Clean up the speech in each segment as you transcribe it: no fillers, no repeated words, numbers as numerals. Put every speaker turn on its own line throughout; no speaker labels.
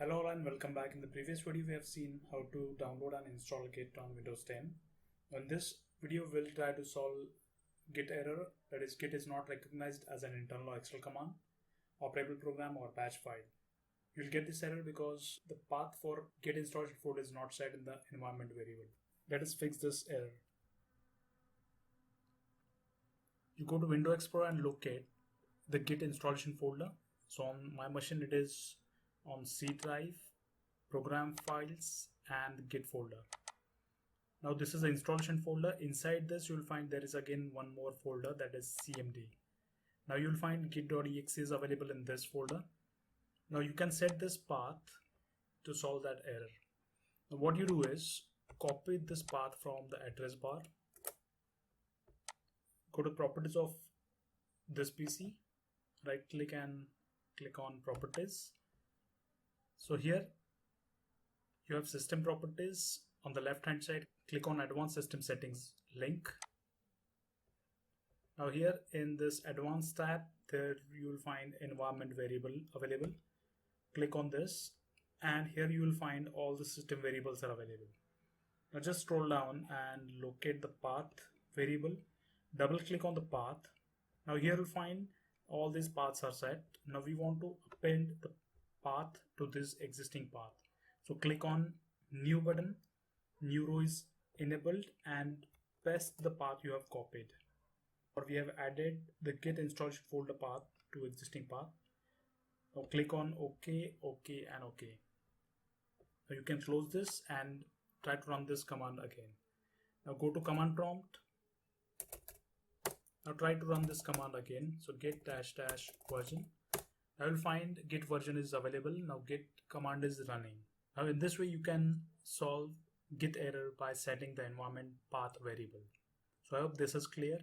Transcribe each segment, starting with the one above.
Hello all and welcome back. In the previous video we have seen how to download and install Git on Windows 10. In this video we'll try to solve Git error, that is Git is not recognized as an internal or external command, operable program or batch file. You'll get this error because the path for Git installation folder is not set in the environment variable. Let us fix this error. You go to Window Explorer and locate the Git installation folder. So on my machine it is on C drive, program files and Git folder. Now this is the installation folder. Inside this you will find there is again one more folder, that is CMD. Now you will find git.exe is available in this folder. Now you can set this path to solve that error. Now what you do is copy this path from the address bar, go to properties of this PC, right click and click on properties. So here you have system properties. On the left hand side, click on advanced system settings link. Now here in this advanced tab, there you will find environment variable available. Click on this and here you will find all the system variables are available. Now just scroll down and locate the path variable. Double click on the path. Now here you'll find all these paths are set. Now we want to append the path to this existing path. So click on new button, new row is enabled and paste the path you have copied. Or we have added the Git installation folder path to existing path. Now click on OK, OK and OK. Now you can close this and try to run this command again. Now go to command prompt. Now try to run this command again. So git -- version. I will find Git version is available. Now Git command is running. Now in this way you can solve Git error by setting the environment path variable. So I hope this is clear.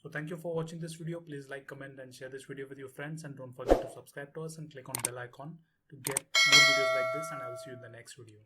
So thank you for watching this video. Please like, comment and share this video with your friends, and don't forget to subscribe to us and click on bell icon to get more videos like this, and I will see you in the next video.